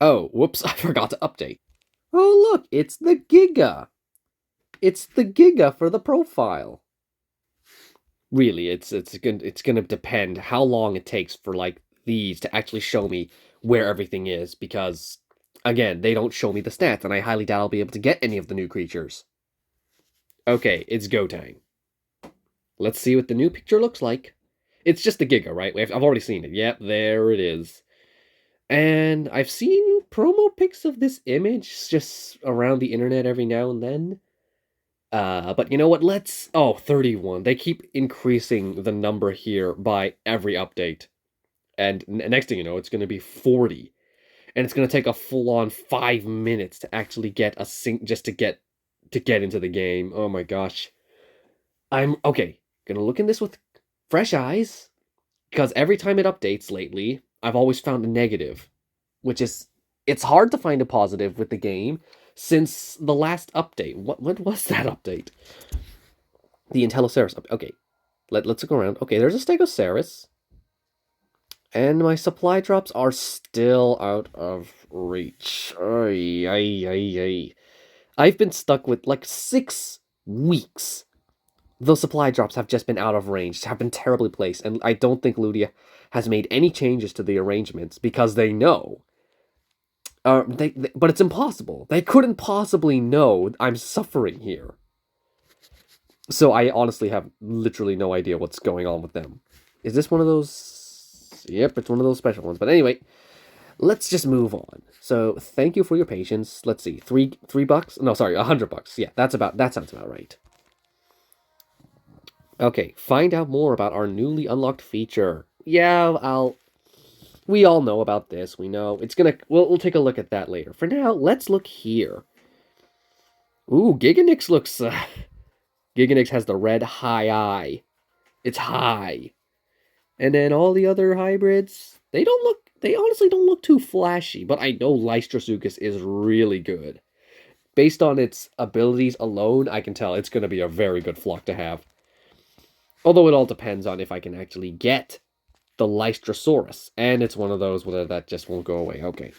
Oh, whoops, I forgot to update. Oh, look, it's the Giga. It's the Giga for the profile. Really, it's gonna depend how long it takes for like these to actually show me where everything is, because again, they don't show me the stats, and I highly doubt I'll be able to get any of the new creatures. Okay, it's go time. Let's see what the new picture looks like. It's just the Giga, right? I've already seen it. Yep, there it is. And I've seen promo pics of this image just around the internet every now and then. But you know what? Oh, 31. They keep increasing the number here by every update. And next thing you know, it's going to be 40. And it's going to take a full-on 5 minutes to actually get a sync just to get into the game. Oh my gosh. I'm okay. Gonna look in this with fresh eyes, because every time it updates lately, I've always found a negative, which is it's hard to find a positive with the game since the last update. What was that update? The Intelliceras. Okay, let's look around. Okay, there's a Stegosaurus, and my supply drops are still out of reach. Ay, ay, ay, ay. I've been stuck with like 6 weeks. Those supply drops have just been out of range, have been terribly placed, and I don't think Ludia has made any changes to the arrangements because they know. But it's impossible. They couldn't possibly know I'm suffering here. So I honestly have literally no idea what's going on with them. Is this one of those? Yep, it's one of those special ones. But anyway, let's just move on. So thank you for your patience. Let's see, $3? No, sorry, $100. Yeah, that sounds about right. Okay, find out more about our newly unlocked feature. Yeah, we all know about this. We know it's gonna. We'll take a look at that later. For now, let's look here. Ooh, Giganix looks. Giganix has the red high eye. It's high, and then all the other hybrids. They don't look. They honestly don't look too flashy. But I know Lystrosuchus is really good. Based on its abilities alone, I can tell it's gonna be a very good flock to have. Although it all depends on if I can actually get the Lystrosaurus. And it's one of those where that just won't go away. Okay.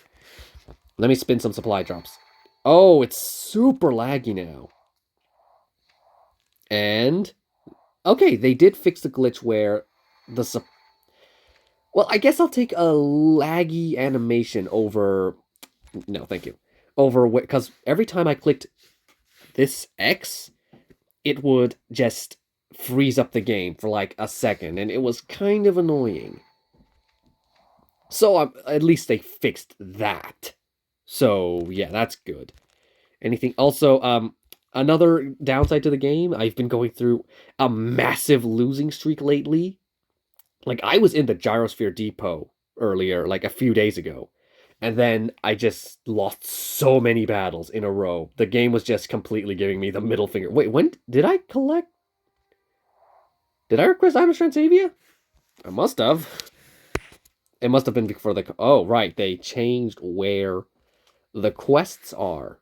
Let me spin some supply drops. Oh, it's super laggy now. And okay, they did fix the glitch where well, I guess I'll take a laggy animation over. No, thank you. Over because every time I clicked this X, it would just freeze up the game for like a second, and it was kind of annoying. So at least they fixed that. So yeah, that's good. Anything also another downside to the game, I've been going through a massive losing streak lately. Like I was in the Gyrosphere Depot earlier, like a few days ago. And then I just lost so many battles in a row. The game was just completely giving me the middle finger. Wait, when did I collect? Did I request Irish Transavia? I must have. It must have been before the. Oh, right. They changed where the quests are.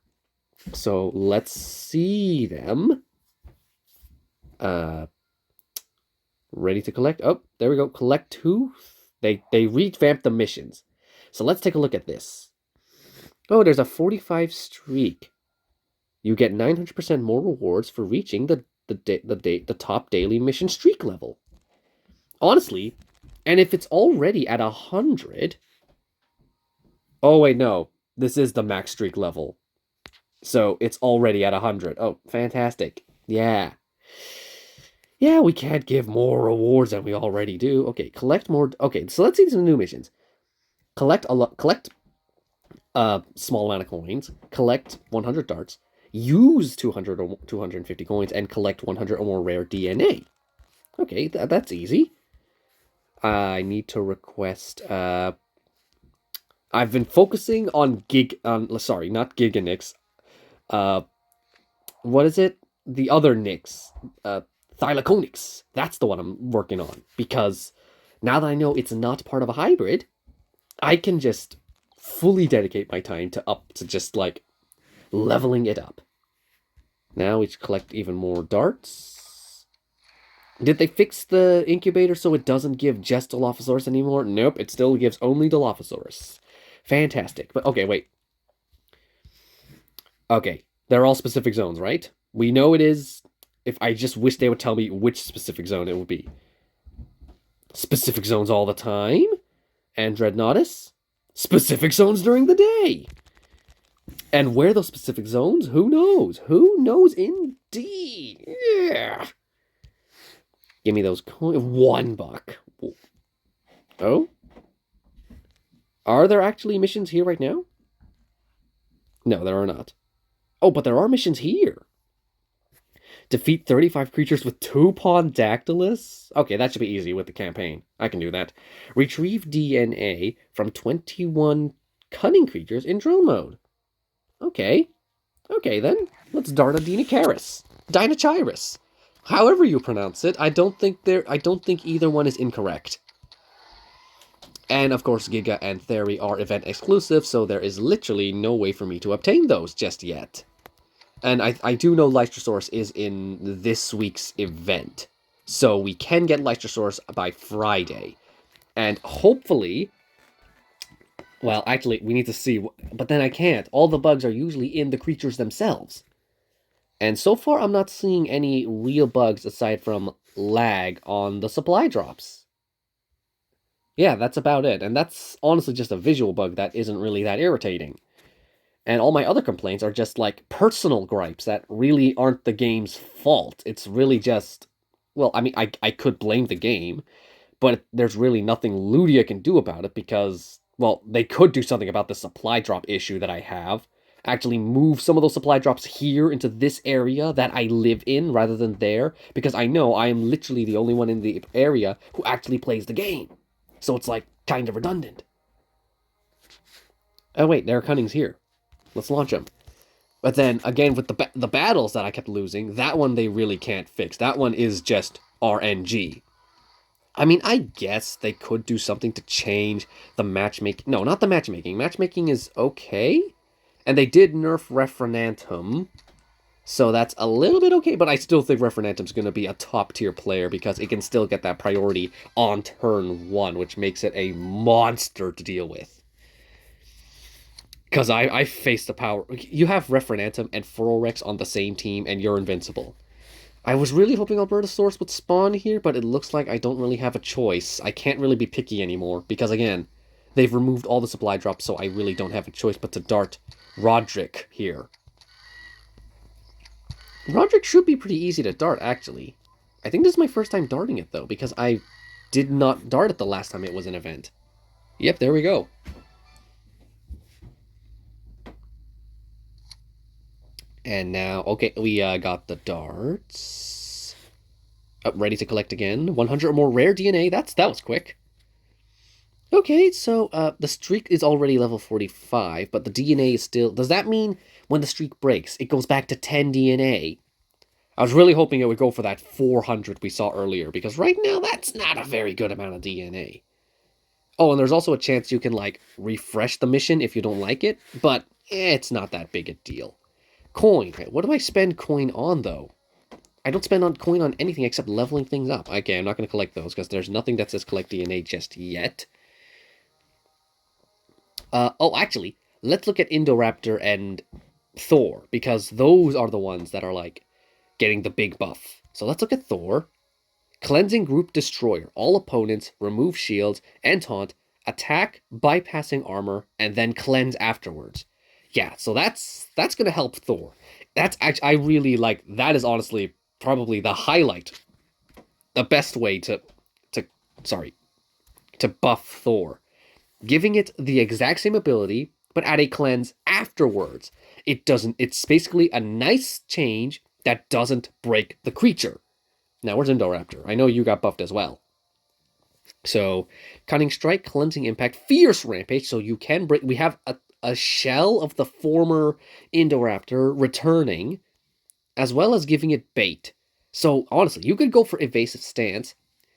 So let's see them. Uh, ready to collect. Oh, there we go. Collect two. They revamped the missions. So let's take a look at this. Oh, there's a 45 streak. You get 900% more rewards for reaching the top daily mission streak level. Honestly, and if it's already at 100. Oh wait, no. This is the max streak level. So it's already at 100. Oh, fantastic. Yeah. Yeah, we can't give more rewards than we already do. Okay, collect more. Okay, so let's see some new missions. Collect a small amount of coins. Collect 100 darts. Use 200 or 250 coins and collect 100 or more rare DNA. Okay, that's easy. I need to request. I've been focusing on sorry, not Giganix. Uh, what is it? The other Nix. Thylaconix. That's the one I'm working on. Because now that I know it's not part of a hybrid, I can just fully dedicate my time to just like leveling it up. Now we collect even more darts. Did they fix the incubator so it doesn't give just Dilophosaurus anymore? Nope, it still gives only Dilophosaurus. Fantastic. But okay, wait. Okay, they're all specific zones, right? We know it is. If I just wish they would tell me which specific zone it would be. Specific zones all the time? And Dreadnoughtus? Specific zones during the day. And where those specific zones? Who knows? Who knows indeed? Yeah. Give me those coins. $1. Oh? Are there actually missions here right now? No, there are not. Oh, but there are missions here. Defeat 35 creatures with 2 Pondactylus? Okay, that should be easy with the campaign. I can do that. Retrieve DNA from 21 cunning creatures in drone mode. Okay. Okay, then. Let's dart a Dinochirus. However you pronounce it, I don't think either one is incorrect. And of course, Giga and Theory are event exclusive, so there is literally no way for me to obtain those just yet. And I do know Lystrosaurus is in this week's event. So we can get Lystrosaurus by Friday. And hopefully... Well, actually, we need to see... But then I can't. All the bugs are usually in the creatures themselves. And so far, I'm not seeing any real bugs aside from lag on the supply drops. Yeah, that's about it. And that's honestly just a visual bug that isn't really that irritating. And all my other complaints are just like personal gripes that really aren't the game's fault. It's really just, well, I mean, I could blame the game, but there's really nothing Ludia can do about it because, well, they could do something about the supply drop issue that I have. Actually move some of those supply drops here into this area that I live in rather than there, because I know I am literally the only one in the area who actually plays the game. So it's like kind of redundant. Oh wait, there are cunnings here. Let's launch them. But then, again, with the battles that I kept losing, that one they really can't fix. That one is just RNG. I mean, I guess they could do something to change the matchmaking. No, not the matchmaking. Matchmaking is okay. And they did nerf Referenantum. So that's a little bit okay, but I still think Referenantum's going to be a top-tier player because it can still get that priority on turn 1, which makes it a monster to deal with. Because I faced the power. You have Referenantum and Furorex on the same team, and you're invincible. I was really hoping Albertosaurus would spawn here, but it looks like I don't really have a choice. I can't really be picky anymore, because again, they've removed all the supply drops, so I really don't have a choice but to dart Roderick here. Roderick should be pretty easy to dart, actually. I think this is my first time darting it, though, because I did not dart it the last time it was an event. Yep, there we go. And now, okay, we got the darts. Ready to collect again. 100 or more rare DNA. That was quick. Okay, so the streak is already level 45, but the DNA is still... Does that mean when the streak breaks, it goes back to 10 DNA? I was really hoping it would go for that 400 we saw earlier, because right now that's not a very good amount of DNA. Oh, and there's also a chance you can, like, refresh the mission if you don't like it, but it's not that big a deal. Coin. What do I spend coin on, though? I don't spend coin on anything except leveling things up. Okay, I'm not going to collect those, because there's nothing that says collect DNA just yet. Oh, actually, let's look at Indoraptor and Thor, because those are the ones that are, like, getting the big buff. So let's look at Thor. Cleansing Group Destroyer. All opponents remove shields and taunt, attack, bypassing armor, and then cleanse afterwards. Yeah, so that's going to help Thor. That's actually, I really like, that is honestly probably the highlight. The best way to buff Thor. Giving it the exact same ability, but add a cleanse afterwards. It's basically a nice change that doesn't break the creature. Now, where's Indoraptor? I know you got buffed as well. So, Cunning Strike, Cleansing Impact, Fierce Rampage, so you can break... We have a shell of the former Indoraptor returning, as well as giving it bait. So, honestly, you could go for Evasive Stance,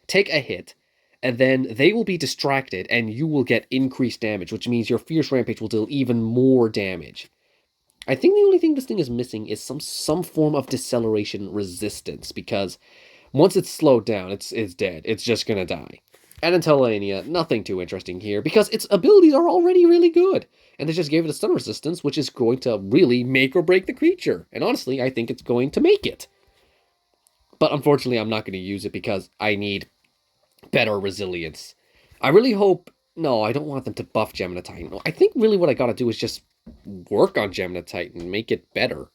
take a hit, and then they will be distracted, and you will get increased damage, which means your Fierce Rampage will deal even more damage. I think the only thing this thing is missing is some form of deceleration resistance, because once it's slowed down, it's dead. It's just gonna die. And Intellania, nothing too interesting here, because its abilities are already really good. And they just gave it a stun resistance, which is going to really make or break the creature. And honestly, I think it's going to make it. But unfortunately, I'm not going to use it because I need better resilience. I really hope... No, I don't want them to buff Gemini Titan. I think really what I gotta do is just work on Gemini Titan, make it better.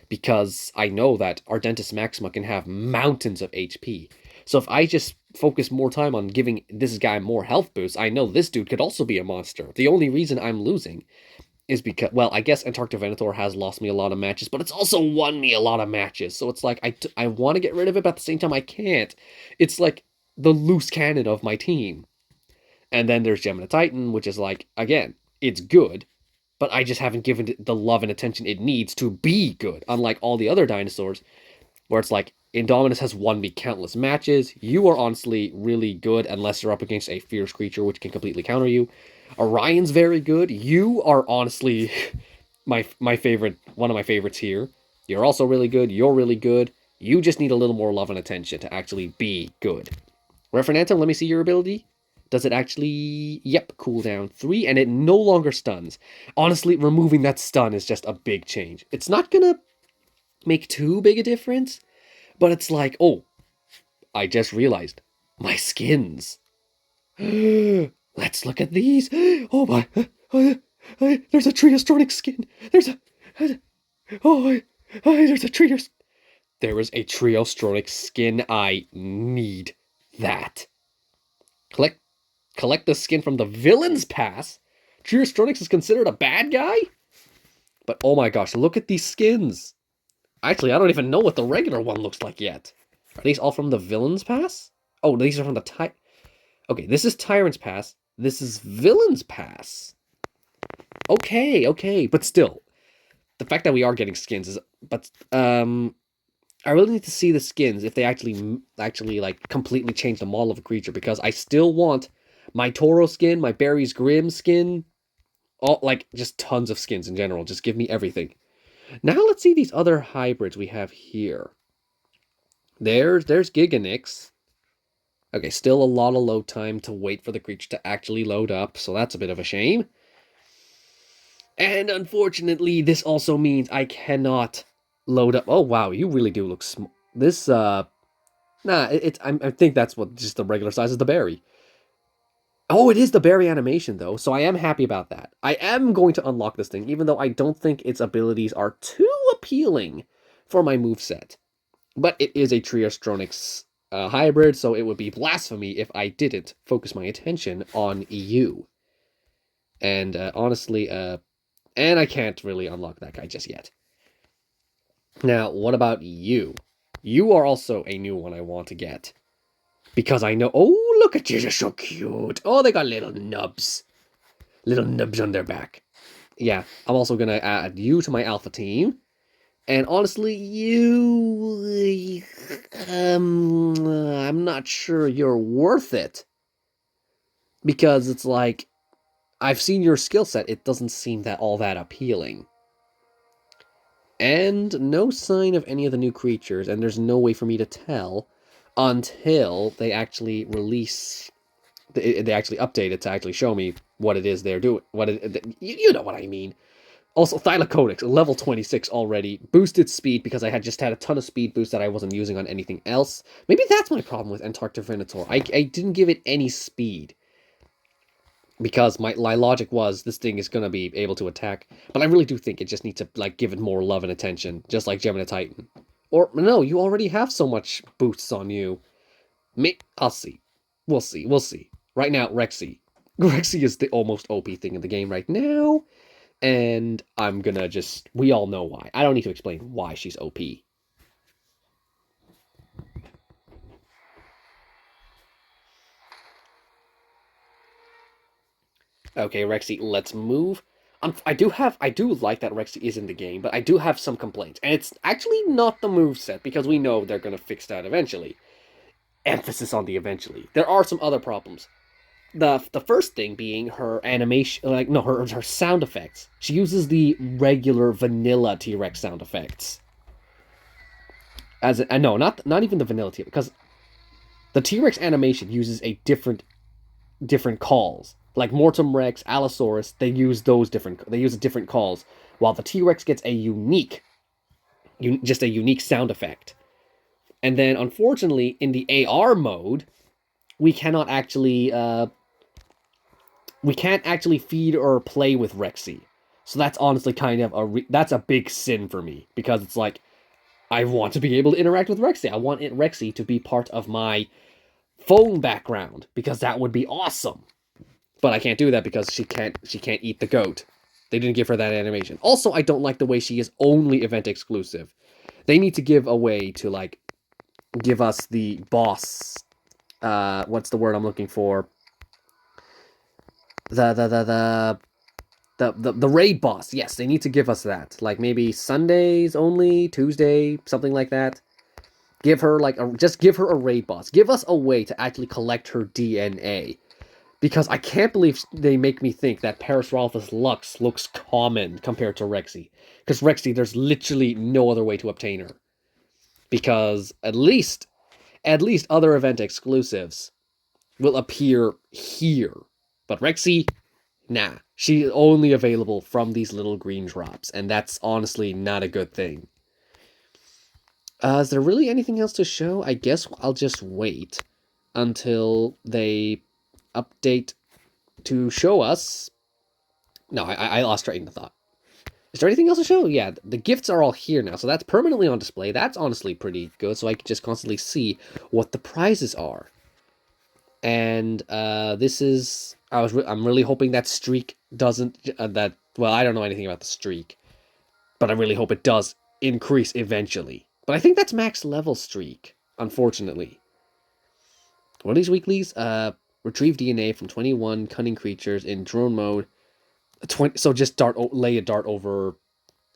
Because I know that Ardentis Maxima can have mountains of HP. So if I just focus more time on giving this guy more health boosts, I know this dude could also be a monster. The only reason I'm losing is because, well, I guess Antarctic Venator has lost me a lot of matches, but it's also won me a lot of matches. So it's like, I want to get rid of it, but at the same time, I can't. It's like the loose cannon of my team. And then there's Gemini Titan, which is like, again, it's good, but I just haven't given it the love and attention it needs to be good. Unlike all the other dinosaurs, where it's like, Indominus has won me countless matches. You are honestly really good unless you're up against a fierce creature which can completely counter you. Orion's very good. You are honestly my favorite, one of my favorites here. You're also really good. You're really good. You just need a little more love and attention to actually be good. Referenantum, let me see your ability. Does it actually... Yep, cooldown 3, and it no longer stuns. Honestly, removing that stun is just a big change. It's not gonna make too big a difference, but it's like, oh, I just realized. My skins. Let's look at these. Oh my... there's a Triostronic skin. There's a... Oh, there's a Trios... There is a Triostronic skin. I need that. Collect the skin from the Villain's Pass? Triostronics is considered a bad guy? But oh my gosh, look at these skins. Actually, I don't even know what the regular one looks like yet. Are these all from the Villain's Pass? Oh, these are from the Okay, this is Tyrant's Pass. This is Villain's Pass. Okay, but still. The fact that we are getting skins is... But, I really need to see the skins if they actually like completely change the model of a creature, because I still want my Toro skin, my Barry's Grim skin, all like just tons of skins in general. Just give me everything. Now let's see these other hybrids we have here. There's Giganix. Okay, still a lot of load time to wait for the creature to actually load up, so that's a bit of a shame. And unfortunately, this also means I cannot load up. Oh wow, you really do look small. This nah, I think that's what just the regular size of the berry. Oh, it is the berry animation though, so I am happy about that. I am going to unlock this thing, even though I don't think its abilities are too appealing for my moveset. But it is a Triostronics hybrid, so it would be blasphemy if I didn't focus my attention on EU. And honestly, and I can't really unlock that guy just yet. Now, what about you? You are also a new one I want to get. Because I know... Oh, look at you, you're so cute. Oh, they got little nubs. Little nubs on their back. Yeah, I'm also going to add you to my alpha team. And honestly, you... I'm not sure you're worth it. Because it's like... I've seen your skill set. It doesn't seem that all that appealing. And no sign of any of the new creatures, and there's no way for me to tell until they actually release, they actually update it to actually show me what it is they're doing. You know what I mean. Also, Thylacodex, level 26 already, boosted speed because I had just had a ton of speed boost that I wasn't using on anything else. Maybe that's my problem with Antarctic Venator. I didn't give it any speed. Because my logic was this thing is going to be able to attack. But I really do think it just needs to like give it more love and attention. Just like Gemini Titan. Or, no, you already have so much boosts on you. I'll see. We'll see. Right now, Rexy. Rexy is the almost OP thing in the game right now. And I'm gonna just... We all know why. I don't need to explain why she's OP. Okay, Rexy, let's move. I do like that Rexy is in the game, but I do have some complaints. And it's actually not the moveset, because we know they're going to fix that eventually. Emphasis on the eventually. There are some other problems. The first thing being her animation, her sound effects. She uses the regular vanilla T-Rex sound effects. No, not even the vanilla T-Rex, because The T-Rex animation uses a different calls. Like Mortem Rex, Allosaurus, they use different calls, while the T-Rex gets a just a unique sound effect. And then, unfortunately, in the AR mode, we cannot actually we can't actually feed or play with Rexy. So that's honestly kind of that's a big sin for me, because it's like, I want to be able to interact with Rexy. I want Rexy to be part of my phone background, because that would be awesome. But I can't do that because she can't eat the goat. They didn't give her that animation. Also, I don't like the way she is only event exclusive. They need to give a way to, like, give us the boss. What's the word I'm looking for? The raid boss. Yes, they need to give us that. Like maybe Sundays only, Tuesday, something like that. Give her just give her a raid boss. Give us a way to actually collect her DNA. Because I can't believe they make me think that Parasaurolophus Lux looks common compared to Rexy. Because Rexy, there's literally no other way to obtain her. Because at least other event exclusives will appear here. But Rexy, nah. She's only available from these little green drops. And that's honestly not a good thing. Is there really anything else to show? I guess I'll just wait until they update to show us. No, I lost train of thought. Is there anything else to show? Yeah, the gifts are all here now, so that's permanently on display. That's honestly pretty good, so I can just constantly see what the prizes are. And this is... I'm really hoping that streak doesn't... well, I don't know anything about the streak, but I really hope it does increase eventually. But I think that's max level streak, unfortunately. What are these weeklies? Retrieve DNA from 21 cunning creatures in drone mode. So just lay a dart over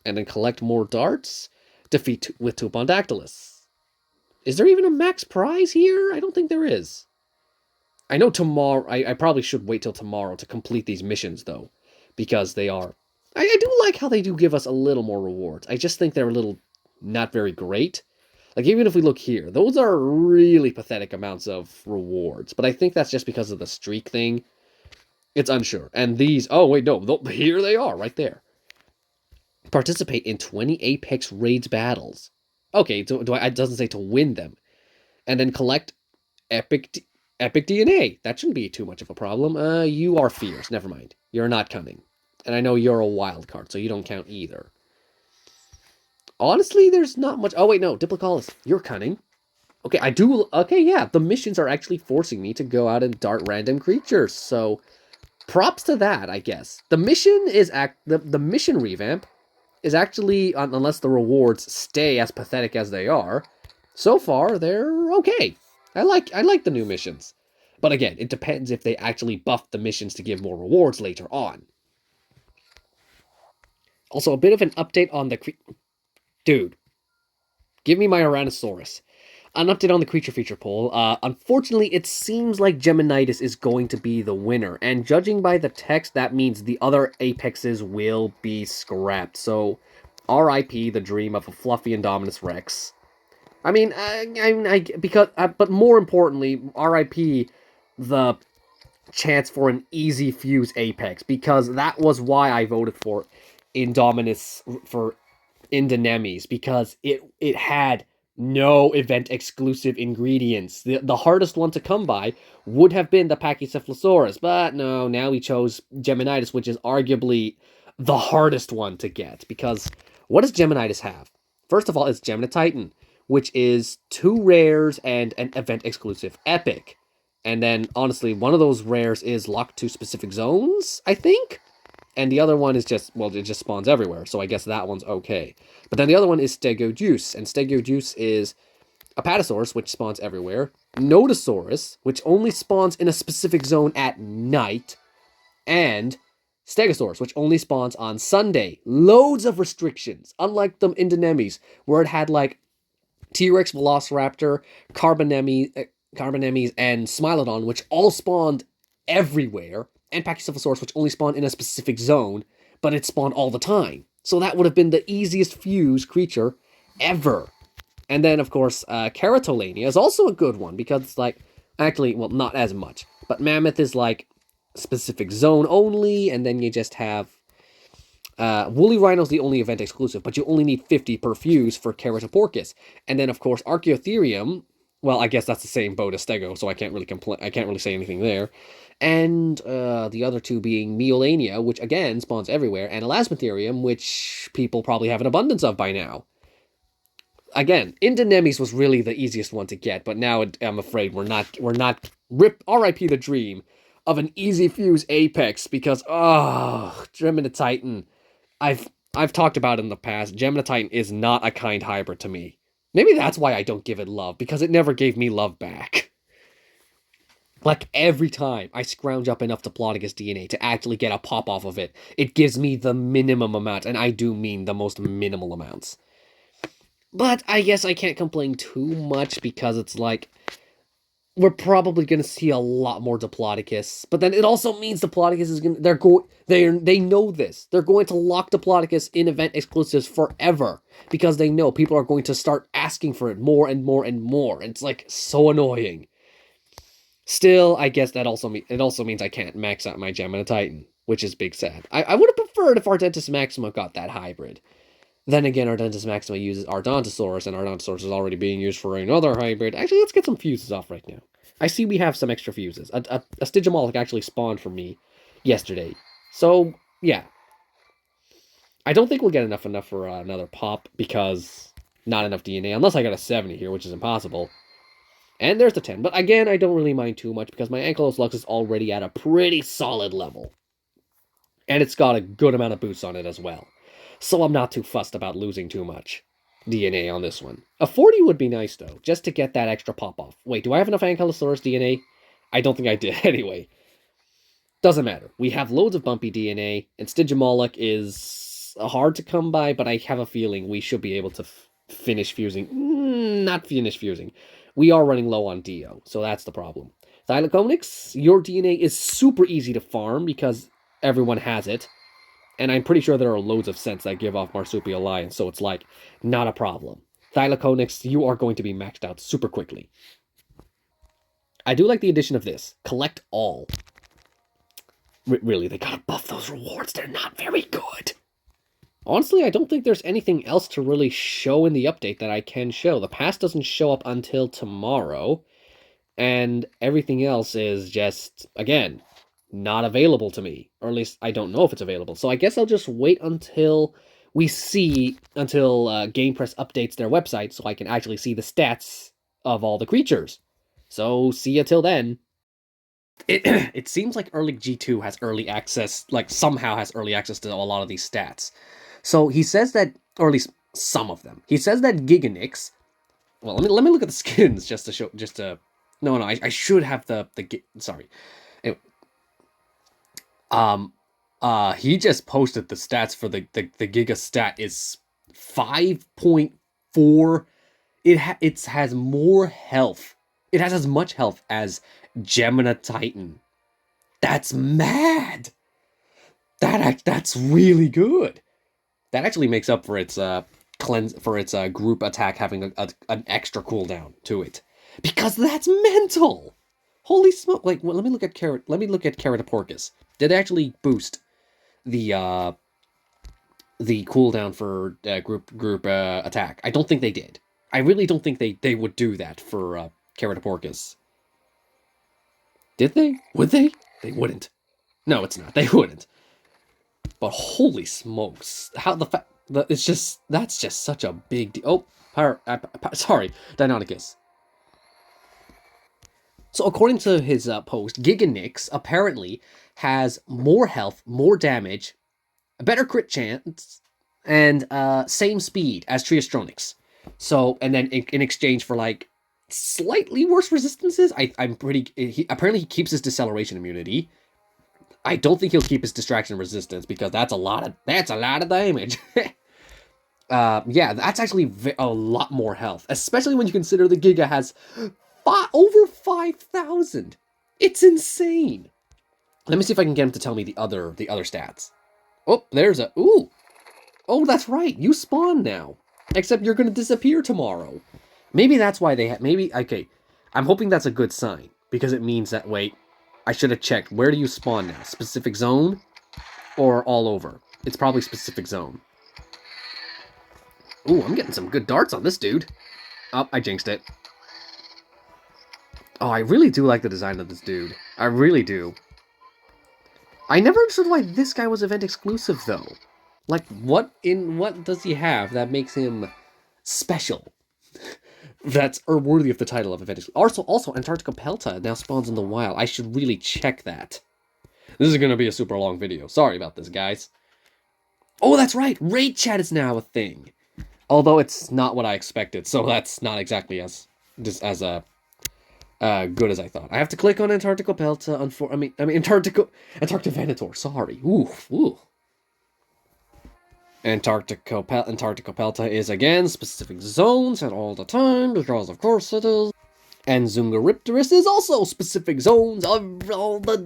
and then collect more darts. Defeat with Tupondactylus. Is there even a max prize here? I don't think there is. I know tomorrow... I probably should wait till tomorrow to complete these missions, though. Because they are... I do like how they do give us a little more rewards. I just think they're a little not very great. Like, even if we look here, those are really pathetic amounts of rewards. But I think that's just because of the streak thing. It's unsure. And these... Oh, wait, no. Here they are, right there. Participate in 20 Apex Raids battles. Okay, it doesn't say to win them. And then collect epic DNA. That shouldn't be too much of a problem. You are fierce. Never mind. You're not cunning. And I know you're a wild card, so you don't count either. Honestly, there's not much... Oh, wait, no. Diplocaulus, you're cunning. Okay, I do... Okay, yeah. The missions are actually forcing me to go out and dart random creatures, so... Props to that, I guess. The mission is... The mission revamp is actually... Unless the rewards stay as pathetic as they are, so far, they're okay. I like the new missions. But again, it depends if they actually buff the missions to give more rewards later on. Also, a bit of an update on the... Dude, give me my Tyrannosaurus. An update on the creature feature poll. Unfortunately, it seems like Geminitis is going to be the winner. And judging by the text, that means the other Apexes will be scrapped. So, R.I.P. the dream of a fluffy Indominus Rex. I mean, but more importantly, R.I.P. the chance for an easy fuse Apex. Because that was why I voted for Indominus, for Indonemes, because it had no event exclusive ingredients. The hardest one to come by would have been the Pachycephalosaurus, but no, now we chose Geminitis, which is arguably the hardest one to get, because what does Geminitis have? First of all, it's Gemini-Titan, which is 2 rares and an event exclusive epic. And then, honestly, one of those rares is locked to specific zones, I think? And the other one is just, well, it just spawns everywhere, so I guess that one's okay. But then the other one is Stegojuice, and Stegojuice is Apatosaurus, which spawns everywhere, Nodosaurus, which only spawns in a specific zone at night, and Stegosaurus, which only spawns on Sunday. Loads of restrictions, unlike the Indonemes, where it had, like, T-Rex, Velociraptor, Carbonemes, and Smilodon, which all spawned everywhere, and Pachycephalosaurus, which only spawned in a specific zone, but it spawned all the time. So that would have been the easiest fuse creature ever. And then, of course, Keratolania is also a good one, because it's like, Actually, well, not as much. But Mammoth is like specific zone only, and then you just have Woolly Rhino's the only event exclusive, but you only need 50 per fuse for Keratoporcus. And then, of course, Archaeotherium, well, I guess that's the same boat as Stego, so I can't really complain. I can't really say anything there. And the other two being Meolania, which again spawns everywhere, and Elasmotherium, which people probably have an abundance of by now. Again, Indonemis was really the easiest one to get, but now I'm afraid we're not rip RIP the dream of an easy fuse Apex because Gemini Titan. I've talked about it in the past. Gemini Titan is not a kind hybrid to me. Maybe that's why I don't give it love, because it never gave me love back. Like, every time I scrounge up enough Diplodocus DNA to actually get a pop off of it, it gives me the minimum amount, and I do mean the most minimal amounts. But I guess I can't complain too much because it's like, we're probably going to see a lot more Diplodocus. But then it also means Diplodocus is going to, they know this. They're going to lock Diplodocus in event exclusives forever because they know people are going to start asking for it more and more and more. And it's like so annoying. Still, I guess that also means I can't max out my Gemini Titan, which is big sad. I would have preferred if Ardentis Maxima got that hybrid. Then again, Ardentis Maxima uses Ardontosaurus, and Ardontosaurus is already being used for another hybrid. Actually, let's get some fuses off right now. I see we have some extra fuses. A Stygimoloch actually spawned for me yesterday. So, yeah. I don't think we'll get enough for another pop, because not enough DNA, unless I got a 70 here, which is impossible. And there's the 10. But again, I don't really mind too much, because my Ankylosing Lux is already at a pretty solid level. And it's got a good amount of boosts on it as well. So I'm not too fussed about losing too much DNA on this one. A 40 would be nice, though, just to get that extra pop-off. Wait, do I have enough Ankylosaurus DNA? I don't think I did, anyway. Doesn't matter. We have loads of bumpy DNA, and Stygimoloch is hard to come by, but I have a feeling we should be able to finish fusing. Not finish fusing. We are running low on Dio, so that's the problem. Thylaconix, your DNA is super easy to farm because everyone has it. And I'm pretty sure there are loads of scents that give off Marsupial Lion, so it's like, not a problem. Thylaconix, you are going to be maxed out super quickly. I do like the addition of this. Collect all. Really, they gotta buff those rewards. They're not very good. Honestly, I don't think there's anything else to really show in the update that I can show. The pass doesn't show up until tomorrow. And everything else is just, again, not available to me. Or at least I don't know if it's available. So I guess I'll just wait until Game Press updates their website so I can actually see the stats of all the creatures. So see you till then. It seems like Early G2 has early access, like somehow has early access to a lot of these stats. So he says that, or at least some of them. He says that Giganix. Well, let me look at the skins just to show, No, I should have sorry. Anyway, he just posted the stats for the Giga stat is 5.4. It has more health. It has as much health as Gemini Titan. That's mad. That's really good. That actually makes up for its group attack having an extra cooldown to it, because that's mental. Holy smoke! Like, well, let me look at Keratoporcus. Did they actually boost the cooldown for group attack? I don't think they did. I really don't think they would do that for Keratoporcus. Did they? Would they? They wouldn't. No, it's not. They wouldn't. But holy smokes, how that's just such a big deal. Oh, sorry, Deinonychus. So according to his post, Giganix apparently has more health, more damage, a better crit chance, and same speed as Triastronix. So, and then in exchange for like slightly worse resistances, apparently he keeps his deceleration immunity. I don't think he'll keep his distraction resistance because that's a lot of damage. Yeah, that's actually a lot more health, especially when you consider the Giga has over 5,000. It's insane. Let me see if I can get him to tell me the other stats. Oh, there's a Oh, that's right. You spawn now. Except you're gonna disappear tomorrow. Maybe that's why okay. I'm hoping that's a good sign. because it means that, wait, I should have checked. Where do you spawn now? Specific zone or all over? It's probably specific zone. Ooh, I'm getting some good darts on this dude. Oh, I jinxed it. Oh, I really do like the design of this dude. I really do. I never understood why this guy was event exclusive, though. Like, what does he have that makes him special? That's worthy of the title of event exclusive. Also, Antarctica Pelta now spawns in the wild. I should really check that. This is going to be a super long video. Sorry about this, guys. Oh, that's right. Raid chat is now a thing. Although it's not what I expected, so that's not exactly as good as I thought. I have to click on Antarctica Pelta. Antarctica Venator. Sorry. Ooh. Antarctica Pelta is again specific zones at all the time, because of course it is. And Zainreborn is also specific zones of all the...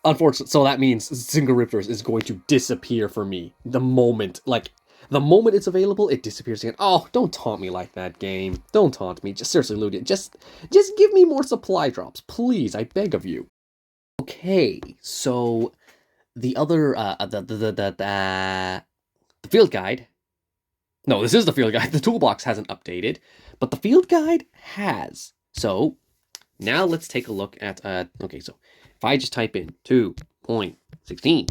Unfortunately, so that means Zainreborn is going to disappear for me the moment it's available, it disappears again. Oh, don't taunt me like that, game. Don't taunt me. Just seriously, Ludia. Just give me more supply drops, please. I beg of you. Okay, so the other the field guide. No, this is the field guide. The toolbox hasn't updated, but the field guide has. So now let's take a look at okay, so if I just type in 2.16,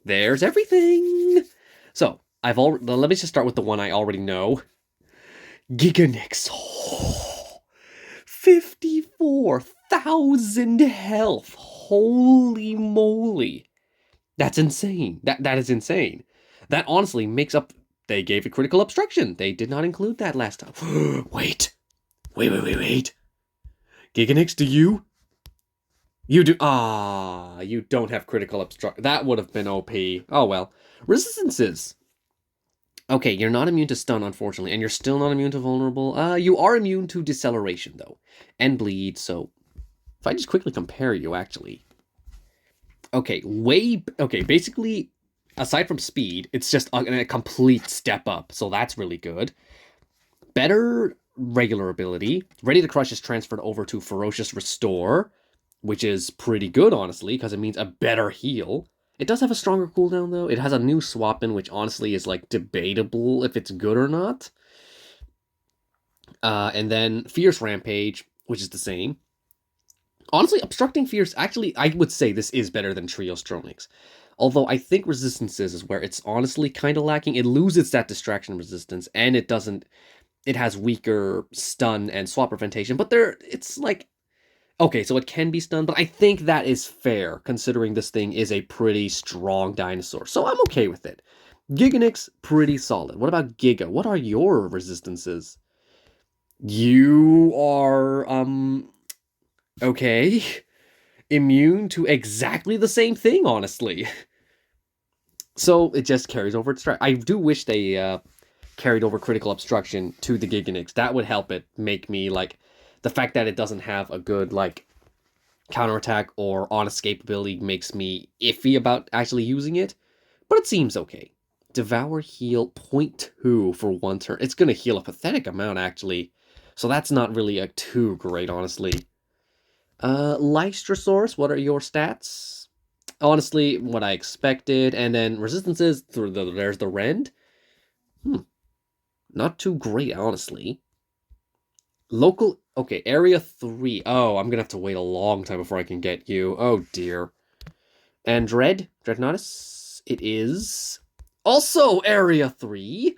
there's everything. So let me just start with the one I already know. Giganix. Oh, 54,000 health. Holy moly. That's insane. That is insane. That honestly makes up... They gave it critical obstruction. They did not include that last time. Wait. Giganix, do you? You do... you don't have critical obstruction. That would have been OP. Oh, well. Resistances. Okay, you're not immune to stun, unfortunately, and you're still not immune to vulnerable. You are immune to deceleration, though, and bleed, so... If I just quickly compare you, actually... Okay, basically, aside from speed, it's just a complete step up, so that's really good. Better regular ability. Ready to Crush is transferred over to Ferocious Restore, which is pretty good, honestly, because it means a better heal. It does have a stronger cooldown, though. It has a new swap-in, which honestly is, like, debatable if it's good or not. And then Fierce Rampage, which is the same. Honestly, Obstructing Fierce, actually, I would say this is better than Trio Stronix. Although I think Resistances is where it's honestly kind of lacking. It loses that distraction resistance, and it has weaker stun and swap preventation, but it's like... Okay, so it can be stunned, but I think that is fair, considering this thing is a pretty strong dinosaur. So I'm okay with it. Giganix, pretty solid. What about Giga? What are your resistances? You are, okay. Immune to exactly the same thing, honestly. So it just carries over its strike. I do wish they carried over critical obstruction to the Giganix. That would help it make me, like... The fact that it doesn't have a good, like, counterattack or on-escapability makes me iffy about actually using it. But it seems okay. Devour Heal 0.2 for one turn. It's going to heal a pathetic amount, actually. So that's not really too great, honestly. Lystrosaurus, what are your stats? Honestly, what I expected. And then resistances, there's the Rend. Not too great, honestly. Local... Okay, Area 3. Oh, I'm gonna have to wait a long time before I can get you. Oh, dear. And Dreadnoughtus, it is also Area 3.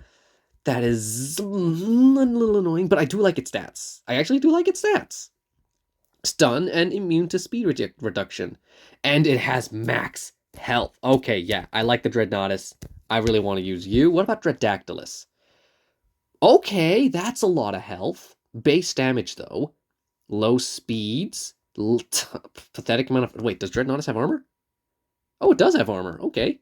That is a little annoying, but I do like its stats. I actually do like its stats. Stun and immune to speed reduction. And it has max health. Okay, yeah, I like the Dreadnoughtus. I really want to use you. What about Dreadactylus? Okay, that's a lot of health. Base damage, though. Low speeds. Pathetic amount of... Wait, does Dreadnoughtus have armor? Oh, it does have armor. Okay.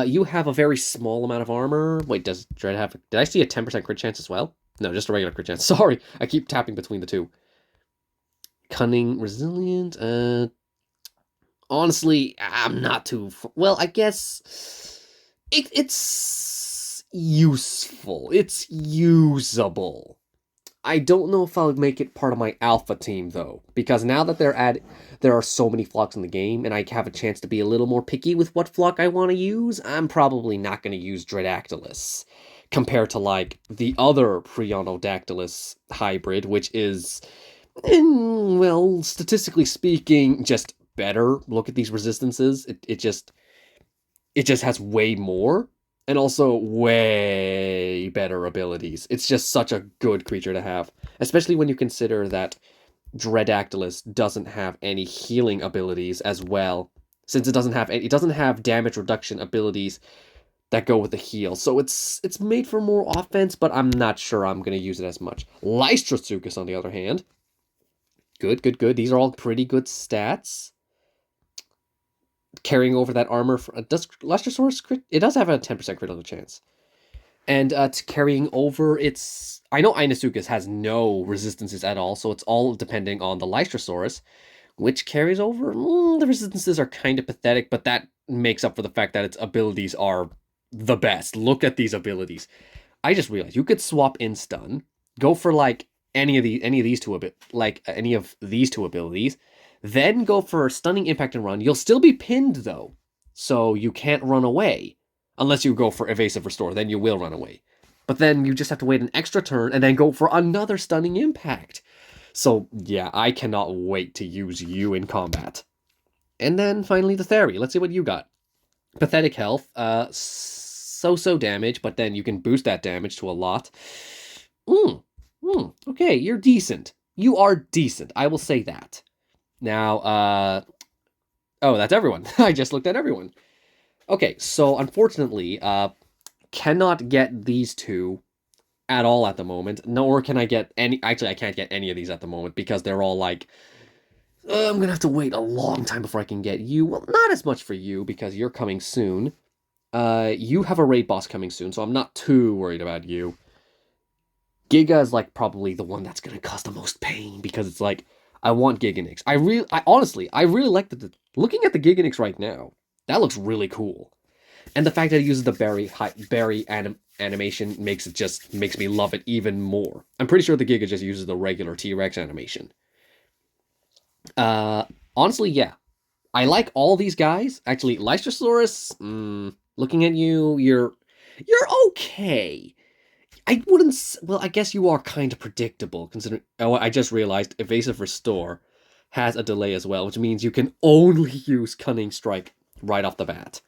You have a very small amount of armor. Wait, does Dread have... Did I see a 10% crit chance as well? No, just a regular crit chance. Sorry, I keep tapping between the two. Cunning, resilient. Honestly, I'm not too... Well, I guess... It's useful. It's usable. I don't know if I'll make it part of my alpha team, though, because now that there are so many flocks in the game, and I have a chance to be a little more picky with what flock I want to use, I'm probably not going to use Dredactylus, compared to, like, the other Prionodactylus hybrid, which is, well, statistically speaking, just better. Look at these resistances. It just has way more, and also way better abilities. It's just such a good creature to have, especially when you consider that Dredactylus doesn't have any healing abilities as well, since it doesn't have damage reduction abilities that go with the heal. So it's made for more offense, but I'm not sure I'm going to use it as much. Lystrasuchus, on the other hand, good, good, good. These are all pretty good stats. Carrying over that armor, does Lystrosaurus crit? It does have a 10% critical chance. And it's carrying over its... I know Inosuchus has no resistances at all, so it's all depending on the Lystrosaurus, which carries over... the resistances are kind of pathetic, but that makes up for the fact that its abilities are the best. Look at these abilities. I just realized you could swap in stun, go for like any of these two abilities, then go for stunning impact and run. You'll still be pinned though, so you can't run away. Unless you go for evasive restore, then you will run away. But then you just have to wait an extra turn and then go for another stunning impact. So yeah, I cannot wait to use you in combat. And then finally the Theory. Let's see what you got. Pathetic health, so damage, but then you can boost that damage to a lot. Okay, you're decent. You are decent, I will say that. Now, oh, that's everyone. I just looked at everyone. Okay, so unfortunately, cannot get these two at all at the moment, nor can I get any... Actually, I can't get any of these at the moment because they're all like... I'm gonna have to wait a long time before I can get you. Well, not as much for you because you're coming soon. You have a raid boss coming soon, so I'm not too worried about you. Giga is like probably the one that's gonna cause the most pain because it's like, I want Giganix. I honestly really like looking at the Giganix right now. That looks really cool. And the fact that it uses the berry animation makes me love it even more. I'm pretty sure the Giga just uses the regular T-Rex animation. Honestly, yeah. I like all these guys. Actually, Lystrosaurus, looking at you, you're okay. I wouldn't... Well, I guess you are kind of predictable, considering... Oh, I just realized Evasive Restore has a delay as well, which means you can only use Cunning Strike right off the bat.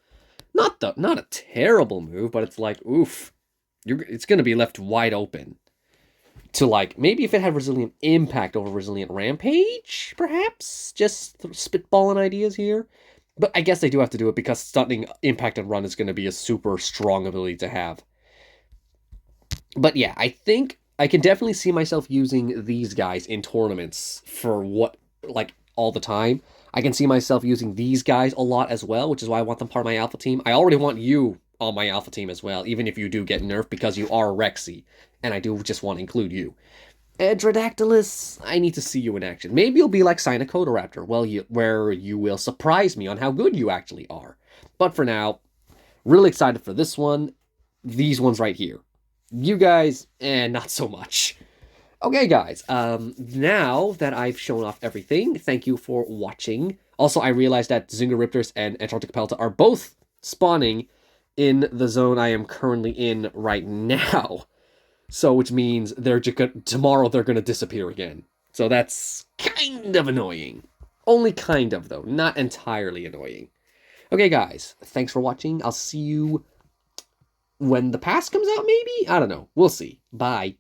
Not a terrible move, but it's like, oof. It's going to be left wide open. To, like, maybe if it had Resilient Impact over Resilient Rampage, perhaps? Just spitballing ideas here. But I guess they do have to do it because Stunning Impact and Run is going to be a super strong ability to have. But yeah, I think I can definitely see myself using these guys in tournaments for all the time. I can see myself using these guys a lot as well, which is why I want them part of my alpha team. I already want you on my alpha team as well, even if you do get nerfed because you are Rexy, and I do just want to include you. Dredactylus, I need to see you in action. Maybe you'll be like Sinocodoraptor, where you will surprise me on how good you actually are. But for now, really excited for this one. These ones right here. You guys, not so much. Okay, guys, now that I've shown off everything, thank you for watching. Also, I realized that Zainreborn and Antarctic Pelta are both spawning in the zone I am currently in right now. So, which means tomorrow they're going to disappear again. So that's kind of annoying. Only kind of, though. Not entirely annoying. Okay, guys, thanks for watching. I'll see you when the pass comes out, maybe? I don't know. We'll see. Bye.